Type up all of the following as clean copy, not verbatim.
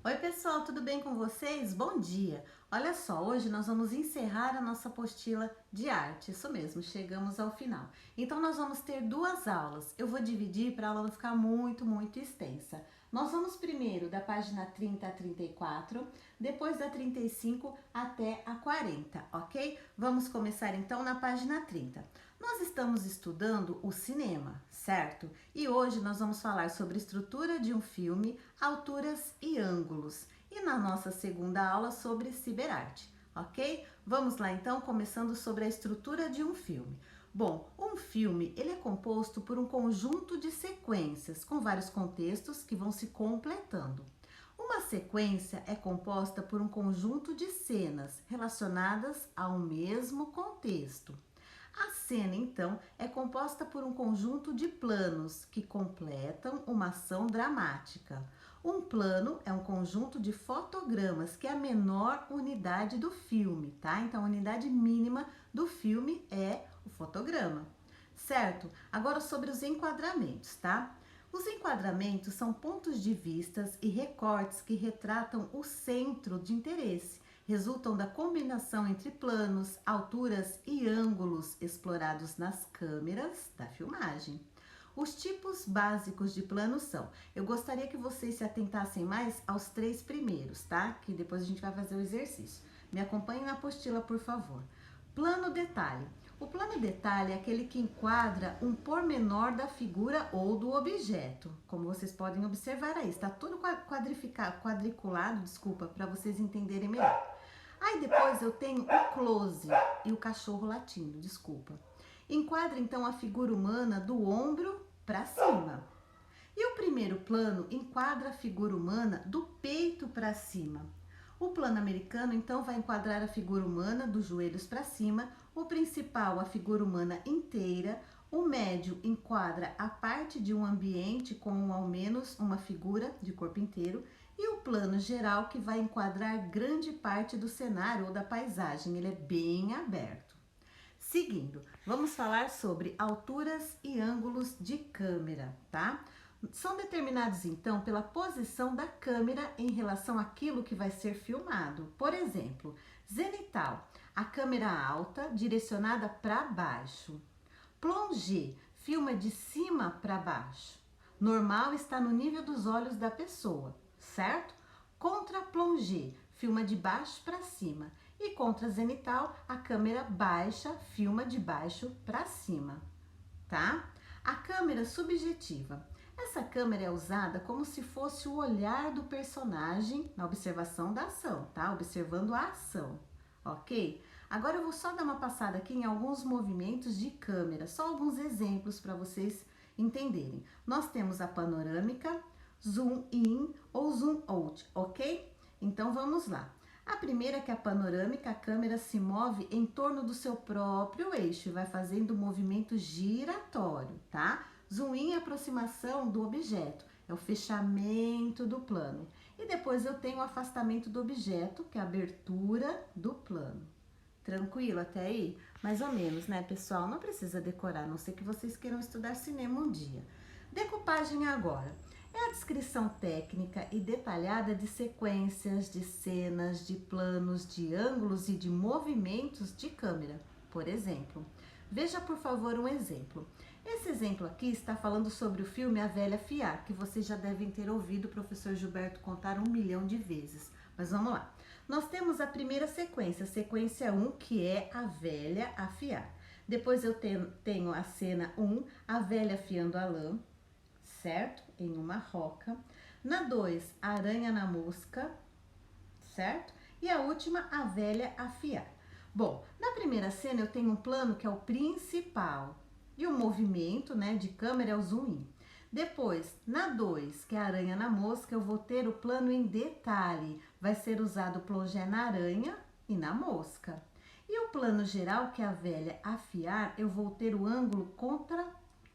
Oi pessoal, tudo bem com vocês? Bom dia! Olha só, hoje nós vamos encerrar a nossa apostila de arte, isso mesmo, chegamos ao final. Então nós vamos ter duas aulas, eu vou dividir para a aula não ficar muito extensa. Nós vamos primeiro da página 30 a 34, depois da 35 até a 40, ok? Vamos começar então na página 30. Nós estamos estudando o cinema, certo? E hoje nós vamos falar sobre a estrutura de um filme, alturas e ângulos. E na nossa segunda aula sobre ciberarte, ok? Vamos lá então, começando sobre a estrutura de um filme. Bom, um filme ele é composto por um conjunto de sequências com vários contextos que vão se completando. Uma sequência é composta por um conjunto de cenas relacionadas ao mesmo contexto. A cena, então, é composta por um conjunto de planos que completam uma ação dramática. Um plano é um conjunto de fotogramas, que é a menor unidade do filme, tá? Então, a unidade mínima do filme é o fotograma, certo? Agora, sobre os enquadramentos, tá? Os enquadramentos são pontos de vistas e recortes que retratam o centro de interesse, resultam da combinação entre planos, alturas e ângulos explorados nas câmeras da filmagem. Os tipos básicos de plano são, eu gostaria que vocês se atentassem mais aos três primeiros, tá? Que depois a gente vai fazer o exercício. Me acompanhem na apostila, por favor. Plano detalhe. O plano detalhe é aquele que enquadra um pormenor da figura ou do objeto. Como vocês podem observar aí, está tudo quadriculado, para vocês entenderem melhor. Aí depois eu tenho o close e o cachorro latindo, Enquadra então a figura humana do ombro para cima. E o primeiro plano enquadra a figura humana do peito para cima. O plano americano então vai enquadrar a figura humana dos joelhos para cima, o principal a figura humana inteira, o médio enquadra a parte de um ambiente com ao menos uma figura de corpo inteiro e o plano geral que vai enquadrar grande parte do cenário ou da paisagem, ele é bem aberto. Seguindo, vamos falar sobre alturas e ângulos de câmera, tá? São determinados então pela posição da câmera em relação àquilo que vai ser filmado. Por exemplo, zenital, a câmera alta direcionada para baixo. Plongé, filma de cima para baixo. Normal está no nível dos olhos da pessoa, certo? Contra-plongé, filma de baixo para cima. E contra-zenital, a câmera baixa, filma de baixo para cima, tá? A câmera subjetiva. Essa câmera é usada como se fosse o olhar do personagem na observação da ação, tá? Observando a ação, ok? Agora eu vou só dar uma passada aqui em alguns movimentos de câmera, só alguns exemplos para vocês entenderem. Nós temos a panorâmica, zoom in ou zoom out, ok? Então vamos lá. A primeira, que é a panorâmica, a câmera se move em torno do seu próprio eixo e vai fazendo um movimento giratório, tá? Zoom in é a aproximação do objeto, é o fechamento do plano. E depois eu tenho o afastamento do objeto, que é a abertura do plano. Tranquilo até aí? Mais ou menos, né, pessoal? Não precisa decorar, a não ser que vocês queiram estudar cinema um dia. Decupagem agora. É a descrição técnica e detalhada de sequências, de cenas, de planos, de ângulos e de movimentos de câmera. Por exemplo, veja por favor um exemplo. Esse exemplo aqui está falando sobre o filme A Velha Fiar, que vocês já devem ter ouvido o professor Gilberto contar 1 milhão de vezes. Mas vamos lá. Nós temos a primeira sequência, sequência 1, que é a velha afiar. Depois eu tenho a cena 1, a velha afiando a lã, certo? Em uma roca. Na 2, a aranha na mosca, certo? E a última, a velha afiar. Bom, na primeira cena eu tenho um plano que é o principal e o movimento, né, de câmera é o zoom in. Depois, na 2, que é a aranha na mosca, eu vou ter o plano em detalhe. Vai ser usado o plongé na aranha e na mosca. E o plano geral, que é a velha afiar, eu vou ter o ângulo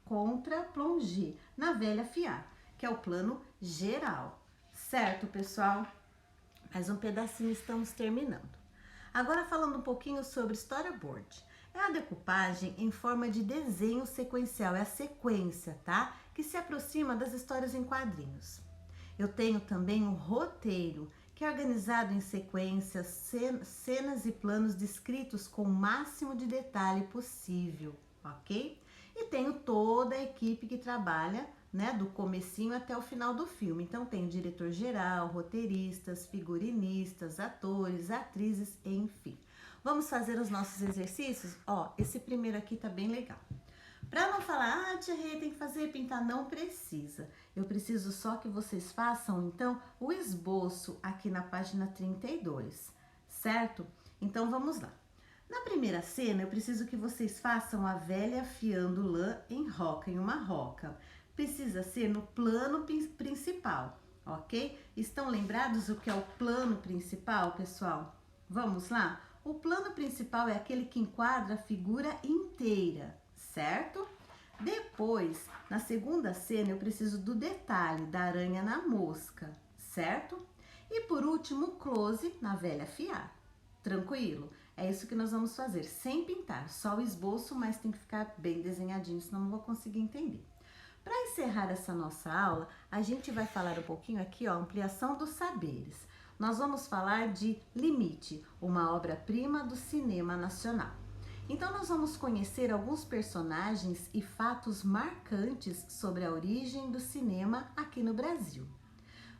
contra-plongé na velha afiar, que é o plano geral. Certo, pessoal? Mais um pedacinho, estamos terminando. Agora falando um pouquinho sobre storyboard. É a decupagem em forma de desenho sequencial, é a sequência, tá? Que se aproxima das histórias em quadrinhos. Eu tenho também o roteiro, que é organizado em sequências, cenas e planos descritos com o máximo de detalhe possível, ok? E tenho toda a equipe que trabalha, né, do comecinho até o final do filme. Então tem diretor geral, roteiristas, figurinistas, atores, atrizes, enfim. Vamos fazer os nossos exercícios? Ó, esse primeiro aqui tá bem legal. Para não falar, tia Rê, tem que fazer pintar, não precisa. Eu preciso só que vocês façam, então, o esboço aqui na página 32, certo? Então, vamos lá. Na primeira cena, eu preciso que vocês façam a velha afiando lã em uma roca. Precisa ser no plano principal, ok? Estão lembrados o que é o plano principal, pessoal? Vamos lá? O plano principal é aquele que enquadra a figura inteira, certo? Depois, na segunda cena, eu preciso do detalhe da aranha na mosca, certo? E por último, o close na velha afiar. Tranquilo? É isso que nós vamos fazer, sem pintar, só o esboço, mas tem que ficar bem desenhadinho, senão não vou conseguir entender. Para encerrar essa nossa aula, a gente vai falar um pouquinho aqui, ó, ampliação dos saberes. Nós vamos falar de Limite, uma obra-prima do cinema nacional. Então, nós vamos conhecer alguns personagens e fatos marcantes sobre a origem do cinema aqui no Brasil.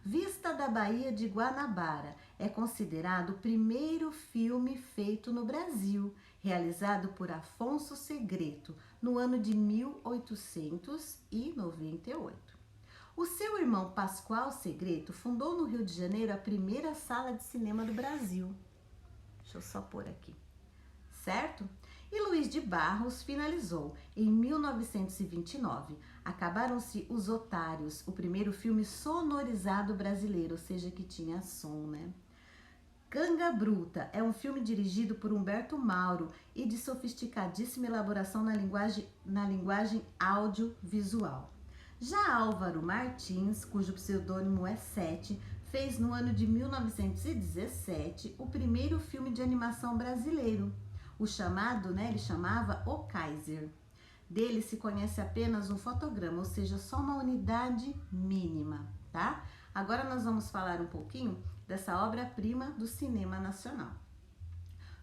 Vista da Baía de Guanabara é considerado o primeiro filme feito no Brasil, realizado por Afonso Segreto no ano de 1898. O seu irmão Pascoal Segreto fundou no Rio de Janeiro a primeira sala de cinema do Brasil. Deixa eu só pôr aqui, certo? E Luiz de Barros finalizou em 1929. Acabaram-se os Otários, o primeiro filme sonorizado brasileiro, ou seja, que tinha som, né? Ganga Bruta é um filme dirigido por Humberto Mauro e de sofisticadíssima elaboração na linguagem audiovisual. Já Álvaro Martins, cujo pseudônimo é Sete, fez no ano de 1917 o primeiro filme de animação brasileiro. O chamado, né, ele chamava O Kaiser. Dele se conhece apenas um fotograma, ou seja, só uma unidade mínima, tá? Agora nós vamos falar um pouquinho dessa obra-prima do cinema nacional.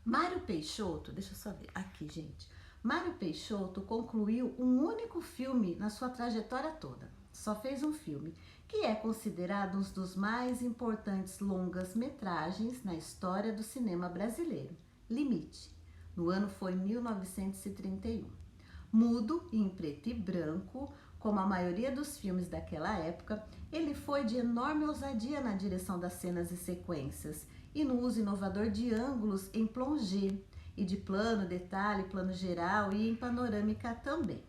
Mário Peixoto, deixa eu só ver aqui, gente. Mário Peixoto concluiu um único filme na sua trajetória toda. Só fez um filme, que é considerado um dos mais importantes longas-metragens na história do cinema brasileiro, Limite. No ano foi 1931. Mudo e em preto e branco, como a maioria dos filmes daquela época, ele foi de enorme ousadia na direção das cenas e sequências e no uso inovador de ângulos em plongé e de plano, detalhe, plano geral e em panorâmica também.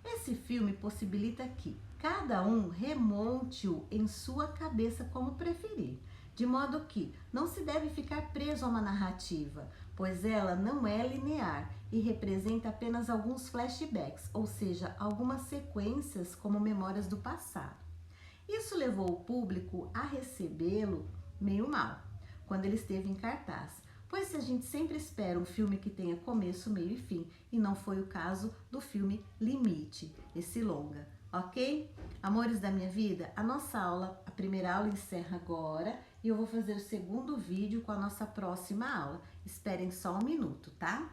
Esse filme possibilita que cada um remonte-o em sua cabeça como preferir, de modo que não se deve ficar preso a uma narrativa, pois ela não é linear e representa apenas alguns flashbacks, ou seja, algumas sequências como memórias do passado. Isso levou o público a recebê-lo meio mal, quando ele esteve em cartaz, pois a gente sempre espera um filme que tenha começo, meio e fim, e não foi o caso do filme Limite, esse longa, ok? Amores da minha vida, a nossa aula, a primeira aula encerra agora e eu vou fazer o segundo vídeo com a nossa próxima aula. Esperem só um minuto, tá?